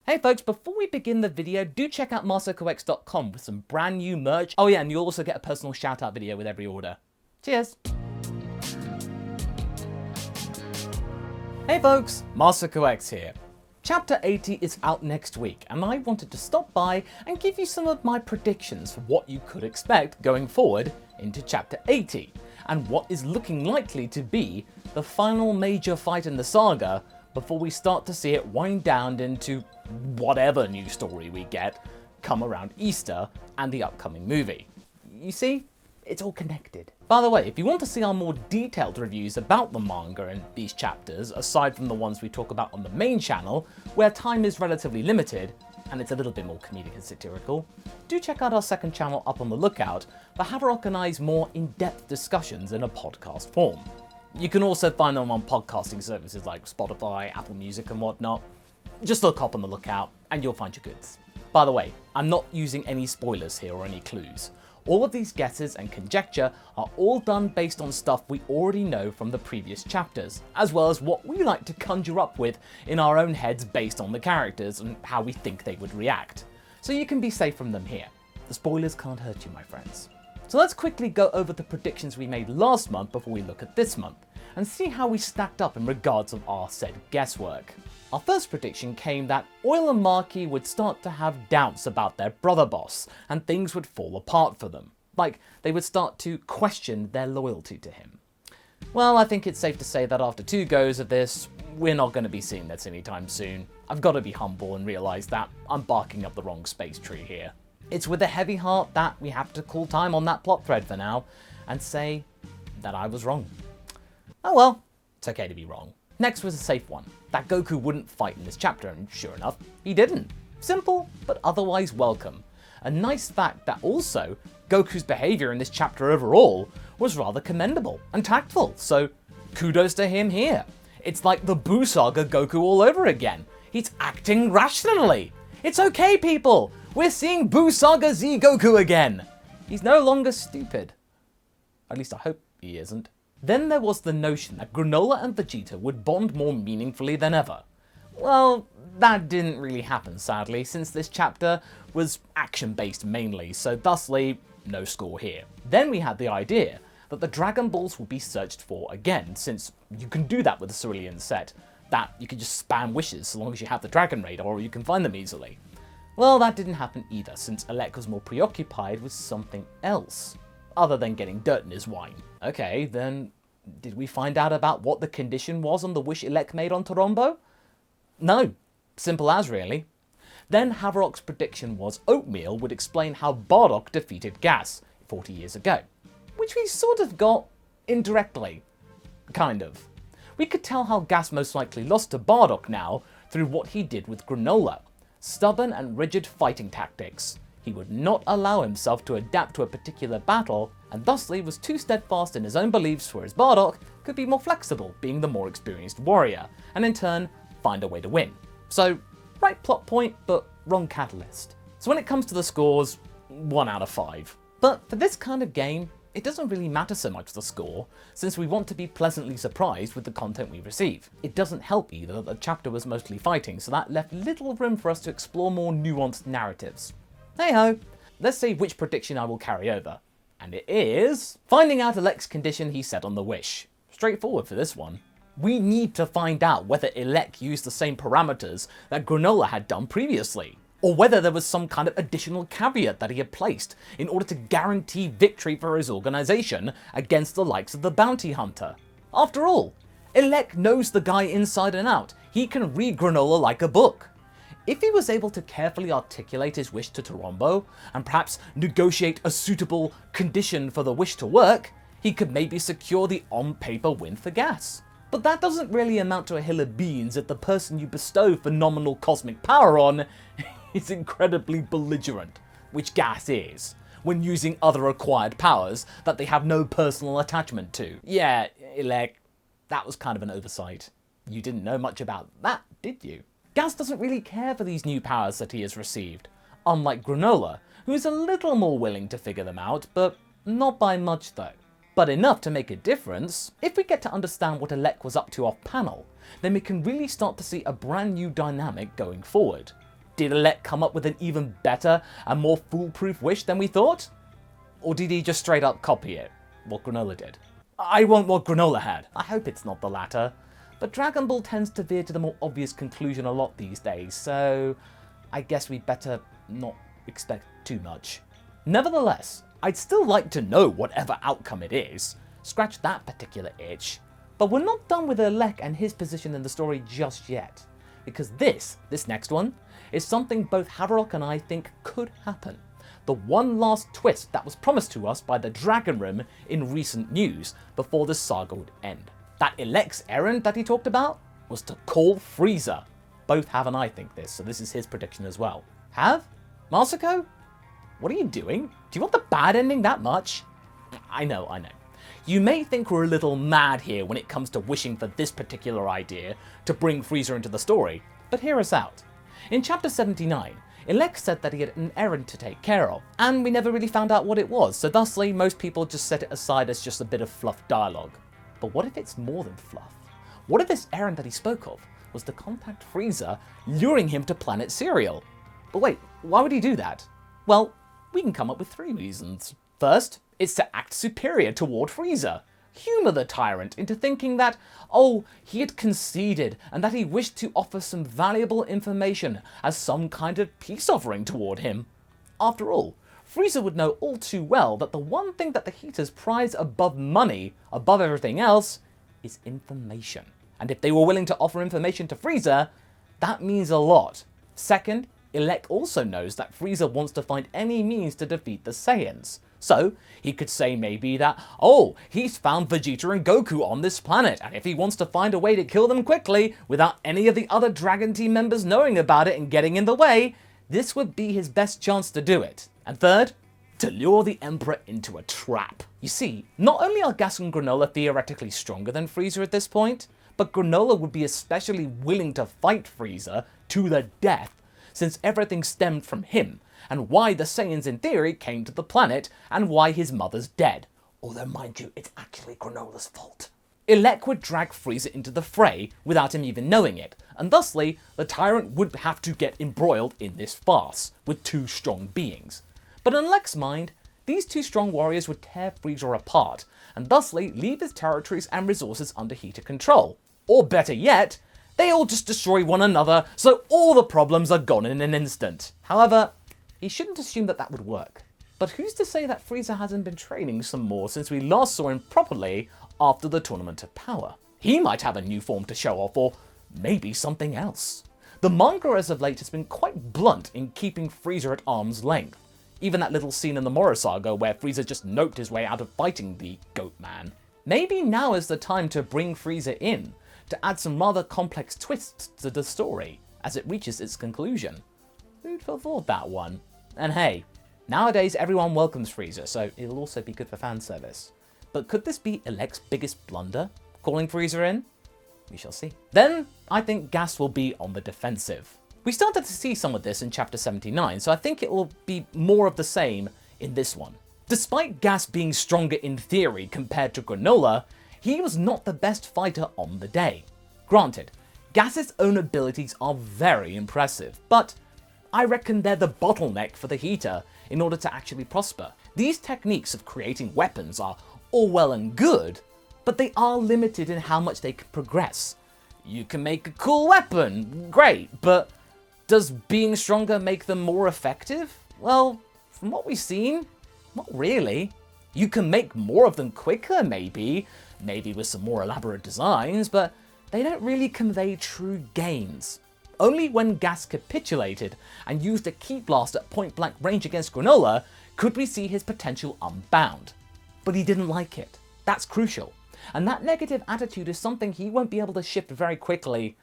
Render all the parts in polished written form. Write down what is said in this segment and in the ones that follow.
Hey folks, before we begin the video, do check out MasakoX.com with some brand new merch. Oh yeah, and you'll also get a personal shout out video with every order. Cheers! Hey folks, MasakoX here. Chapter 80 is out next week, and I wanted to stop by and give you some of my predictions for what you could expect going forward into Chapter 80, and what is looking likely to be the final major fight in the saga before we start to see it wind down into whatever new story we get come around Easter and the upcoming movie. You see, it's all connected. By the way, if you want to see our more detailed reviews about the manga and these chapters, aside from the ones we talk about on the main channel, where time is relatively limited, and it's a little bit more comedic and satirical, do check out our second channel Up on the Lookout for Haverok and I's more in-depth discussions in a podcast form. You can also find them on podcasting services like Spotify, Apple Music and whatnot. Just look Up on the Lookout and you'll find your goods. By the way, I'm not using any spoilers here or any clues. All of these guesses and conjecture are all done based on stuff we already know from the previous chapters, as well as what we like to conjure up with in our own heads based on the characters and how we think they would react. So you can be safe from them here. The spoilers can't hurt you, my friends. So let's quickly go over the predictions we made last month before we look at this month, and see how we stacked up in regards of our said guesswork. Our first prediction came that Oil and Maki would start to have doubts about their brother boss, and things would fall apart for them. Like, they would start to question their loyalty to him. Well, I think it's safe to say that after 2 goes of this, we're not going to be seeing this anytime soon. I've got to be humble and realise that I'm barking up the wrong space tree here. It's with a heavy heart that we have to call time on that plot thread for now, and say that I was wrong. Oh well, it's okay to be wrong. Next was a safe one, that Goku wouldn't fight in this chapter, and sure enough, he didn't. Simple, but otherwise welcome. A nice fact that also, Goku's behaviour in this chapter overall was rather commendable and tactful, so kudos to him here. It's like the Buu Saga Goku all over again. He's acting rationally. It's okay, people! We're seeing Buu Saga Z Goku again! He's no longer stupid. At least I hope he isn't. Then there was the notion that Granola and Vegeta would bond more meaningfully than ever. Well, that didn't really happen, sadly, since this chapter was action-based mainly, so thusly, no score here. Then we had the idea that the Dragon Balls would be searched for again, since you can do that with the Cerulean set, that you can just spam wishes so long as you have the Dragon Radar or you can find them easily. Well, that didn't happen either, since Elec was more preoccupied with something else, other than getting dirt in his wine. Okay, then did we find out about what the condition was on the wish Elec made on Torombo? No, simple as really. Then Haverok's prediction was oatmeal would explain how Bardock defeated Gas 40 years ago, which we sort of got indirectly, kind of. We could tell how Gas most likely lost to Bardock now through what he did with Granola. Stubborn and rigid fighting tactics. He would not allow himself to adapt to a particular battle, and thusly was too steadfast in his own beliefs, whereas Bardock could be more flexible, being the more experienced warrior, and in turn, find a way to win. So, right plot point, but wrong catalyst. So when it comes to the scores, 1 out of 5. But for this kind of game, it doesn't really matter so much the score, since we want to be pleasantly surprised with the content we receive. It doesn't help either that the chapter was mostly fighting, so that left little room for us to explore more nuanced narratives. Hey ho, let's see which prediction I will carry over. And it is finding out Elec's condition he set on the wish. Straightforward for this one. We need to find out whether Elec used the same parameters that Granola had done previously, or whether there was some kind of additional caveat that he had placed in order to guarantee victory for his organisation against the likes of the bounty hunter. After all, Elec knows the guy inside and out. He can read Granola like a book. If he was able to carefully articulate his wish to Torombo, and perhaps negotiate a suitable condition for the wish to work, he could maybe secure the on-paper win for Gas. But that doesn't really amount to a hill of beans if the person you bestow phenomenal cosmic power on is incredibly belligerent, which Gas is, when using other acquired powers that they have no personal attachment to. Yeah, Elec, that was kind of an oversight. You didn't know much about that, did you? Gas doesn't really care for these new powers that he has received, unlike Granola, who is a little more willing to figure them out, but not by much though. But enough to make a difference. If we get to understand what Elec was up to off panel, then we can really start to see a brand new dynamic going forward. Did Elec come up with an even better and more foolproof wish than we thought? Or did he just straight up copy it, what Granola did? I want what Granola had. I hope it's not the latter. But Dragon Ball tends to veer to the more obvious conclusion a lot these days, so I guess we better not expect too much. Nevertheless, I'd still like to know whatever outcome it is. Scratch that particular itch. But we're not done with Elec and his position in the story just yet. Because this next one, is something both Haverok and I think could happen. The one last twist that was promised to us by the Dragon Room in recent news before the saga would end. That Elec's errand that he talked about was to call Frieza. Both Have and I think this, so this is his prediction as well. Have? Masako? What are you doing? Do you want the bad ending that much? I know. You may think we're a little mad here when it comes to wishing for this particular idea to bring Frieza into the story, but hear us out. In chapter 79, Elec said that he had an errand to take care of, and we never really found out what it was, so thusly most people just set it aside as just a bit of fluff dialogue. But what if it's more than fluff? What if this errand that he spoke of was to contact Frieza, luring him to planet Cereal? But wait, why would he do that? Well, we can come up with 3 reasons. First, it's to act superior toward Frieza. Humour the tyrant into thinking that, oh, he had conceded and that he wished to offer some valuable information as some kind of peace offering toward him. After all, Frieza would know all too well that the one thing that the Heeters prize above money, above everything else, is information. And if they were willing to offer information to Frieza, that means a lot. Second, Elec also knows that Frieza wants to find any means to defeat the Saiyans. So, he could say maybe that, oh, he's found Vegeta and Goku on this planet, and if he wants to find a way to kill them quickly, without any of the other Dragon Team members knowing about it and getting in the way, this would be his best chance to do it. And third, to lure the Emperor into a trap. You see, not only are Gas and Granola theoretically stronger than Frieza at this point, but Granola would be especially willing to fight Frieza to the death, since everything stemmed from him, and why the Saiyans in theory came to the planet, and why his mother's dead. Although mind you, it's actually Granola's fault. Elec would drag Frieza into the fray without him even knowing it, and thusly, the tyrant would have to get embroiled in this farce, with 2 strong beings. But in Elec's mind, these 2 strong warriors would tear Frieza apart, and thusly leave his territories and resources under Heeter control. Or better yet, they all just destroy one another, so all the problems are gone in an instant. However, he shouldn't assume that that would work. But who's to say that Frieza hasn't been training some more since we last saw him properly after the Tournament of Power? He might have a new form to show off, or maybe something else. The manga as of late has been quite blunt in keeping Frieza at arm's length. Even that little scene in the Moro saga where Frieza just noped his way out of fighting the Goat Man. Maybe now is the time to bring Frieza in, to add some rather complex twists to the story as it reaches its conclusion. Who'd have thought that one? And hey, nowadays everyone welcomes Frieza, so it'll also be good for fan service. But could this be Elec's biggest blunder, calling Frieza in? We shall see. Then, I think Gas will be on the defensive. We started to see some of this in chapter 79, so I think it will be more of the same in this one. Despite Gas being stronger in theory compared to Granola, he was not the best fighter on the day. Granted, Gas's own abilities are very impressive, but I reckon they're the bottleneck for the Heeter in order to actually prosper. These techniques of creating weapons are all well and good, but they are limited in how much they can progress. You can make a cool weapon, great, but does being stronger make them more effective? Well, from what we've seen, not really. You can make more of them quicker, maybe with some more elaborate designs, but they don't really convey true gains. Only when Gas capitulated and used a Ki Blast at point-blank range against Granola could we see his potential unbound. But he didn't like it. That's crucial. And that negative attitude is something he won't be able to shift very quickly,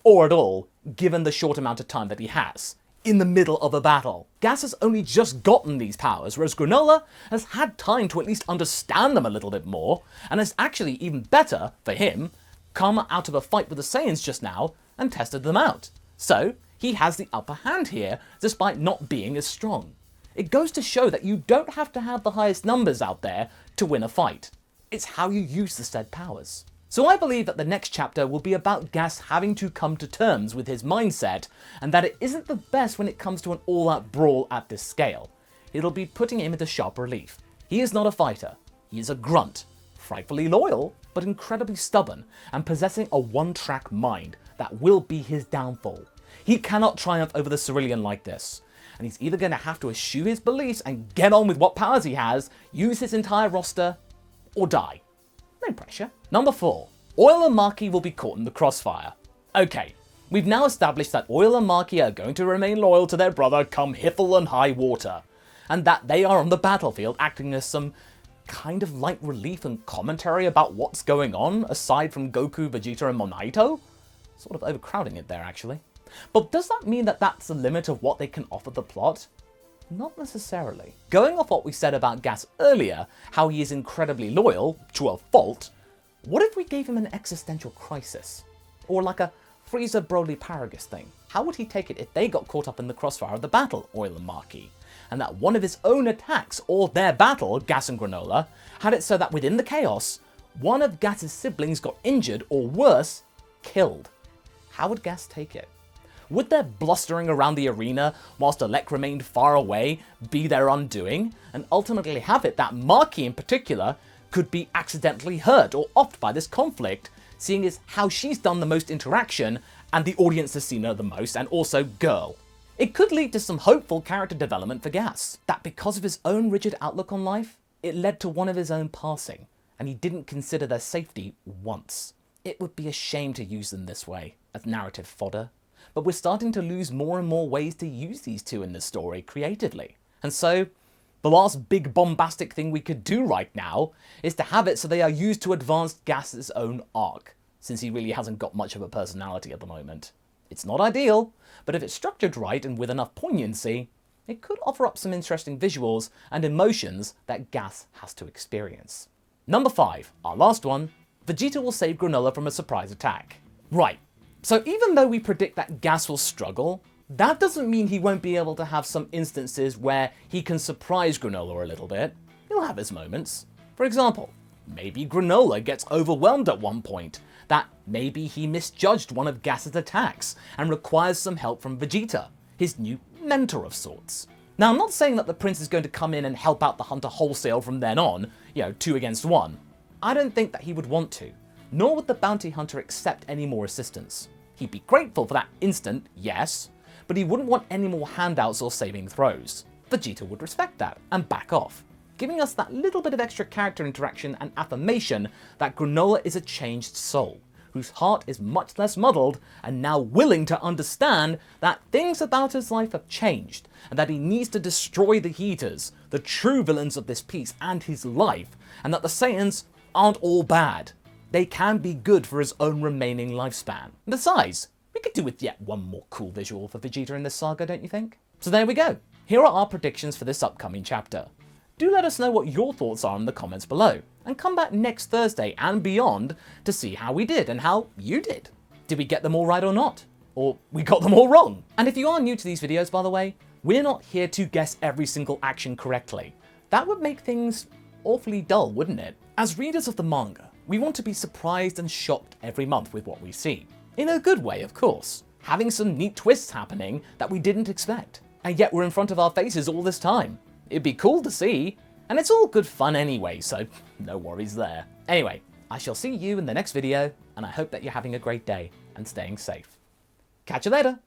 or at all, given the short amount of time that he has, in the middle of a battle. Gas has only just gotten these powers, whereas Granola has had time to at least understand them a little bit more, and has actually, even better for him, come out of a fight with the Saiyans just now and tested them out. So, he has the upper hand here, despite not being as strong. It goes to show that you don't have to have the highest numbers out there to win a fight. It's how you use the said powers. So I believe that the next chapter will be about Gas having to come to terms with his mindset, and that it isn't the best when it comes to an all-out brawl at this scale. It'll be putting him into sharp relief. He is not a fighter. He is a grunt, frightfully loyal, but incredibly stubborn, and possessing a one-track mind that will be his downfall. He cannot triumph over the Cerulean like this, and he's either going to have to eschew his beliefs and get on with what powers he has, use his entire roster, or die. No pressure. Number 4. Oil and Maki will be caught in the crossfire. Okay, we've now established that Oil and Maki are going to remain loyal to their brother come hither and high water, and that they are on the battlefield acting as some kind of light relief and commentary about what's going on, aside from Goku, Vegeta and Monaito? Sort of overcrowding it there, actually. But does that mean that that's the limit of what they can offer the plot? Not necessarily. Going off what we said about Gas earlier, how he is incredibly loyal, to a fault, what if we gave him an existential crisis? Or like a Frieza Broly Paragus thing? How would he take it if they got caught up in the crossfire of the battle, Oil and Maki? And that one of his own attacks, or their battle, Gas and Granola, had it so that within the chaos, one of Gas's siblings got injured, or worse, killed. How would Gas take it? Would their blustering around the arena whilst Elec remained far away be their undoing, and ultimately have it that Maki in particular could be accidentally hurt or offed by this conflict, seeing as how she's done the most interaction and the audience has seen her the most, and also girl? It could lead to some hopeful character development for Gas, that because of his own rigid outlook on life, it led to one of his own passing, and he didn't consider their safety once. It would be a shame to use them this way, as narrative fodder, but we're starting to lose more and more ways to use these two in the story creatively. And so, the last big bombastic thing we could do right now is to have it so they are used to advance Gas's own arc, since he really hasn't got much of a personality at the moment. It's not ideal, but if it's structured right and with enough poignancy, it could offer up some interesting visuals and emotions that Gas has to experience. Number 5, our last one, Vegeta will save Granola from a surprise attack. Right, so even though we predict that Gas will struggle, that doesn't mean he won't be able to have some instances where he can surprise Granola a little bit. He'll have his moments. For example, maybe Granola gets overwhelmed at one point, that maybe he misjudged one of Gas's attacks and requires some help from Vegeta, his new mentor of sorts. Now, I'm not saying that the prince is going to come in and help out the hunter wholesale from then on, 2 against 1. I don't think that he would want to, nor would the bounty hunter accept any more assistance. He'd be grateful for that instant, yes, but he wouldn't want any more handouts or saving throws. Vegeta would respect that and back off, giving us that little bit of extra character interaction and affirmation that Granola is a changed soul, whose heart is much less muddled and now willing to understand that things about his life have changed and that he needs to destroy the Heeters, the true villains of this piece and his life, and that the Saiyans aren't all bad. They can be good for his own remaining lifespan. Besides, we could do with yet one more cool visual for Vegeta in this saga, don't you think? So there we go. Here are our predictions for this upcoming chapter. Do let us know what your thoughts are in the comments below, and come back next Thursday and beyond to see how we did and how you did. Did we get them all right or not? Or we got them all wrong? And if you are new to these videos, by the way, we're not here to guess every single action correctly. That would make things awfully dull, wouldn't it? As readers of the manga, we want to be surprised and shocked every month with what we see. In a good way, of course, having some neat twists happening that we didn't expect, and yet we're in front of our faces all this time. It'd be cool to see, and it's all good fun anyway, so no worries there. Anyway, I shall see you in the next video, and I hope that you're having a great day and staying safe. Catch you later!